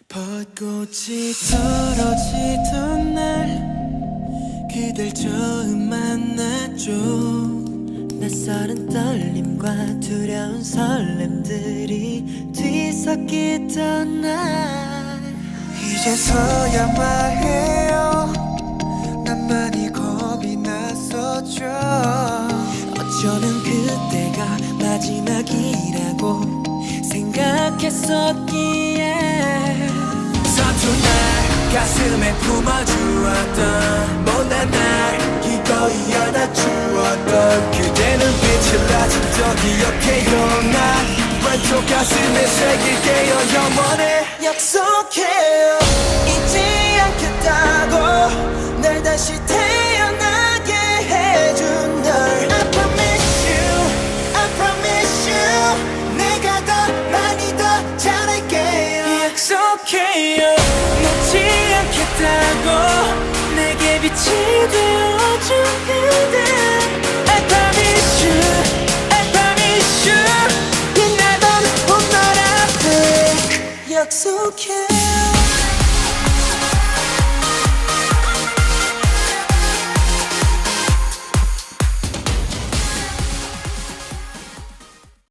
벚꽃이 떨어지던 날 그댈 처음 만났죠. 낯설은 떨림과 두려운 설렘들이 뒤섞이던 날 이제서야 말해요. 난 많이 겁이 났었죠. 어쩌면 그때가 마지막이라고 생각했었기에 서툰 날 가슴에 품어주었던 못난 날 기꺼이 안아주었던 그대 눈빛을 아직도 기억해요. 난 왼쪽 가슴에 새길게요. 영원히 약속해요. 잊지 않겠다고 날 다시 태어나게 해준 널 I promise you, I promise you 내가 더 많이 더 잘할게요. 약속해요. 놓지 않겠다고 내게 빛이 되어준 그대 I promise you, I promise you 빛나던 봄날 앞에 약속해.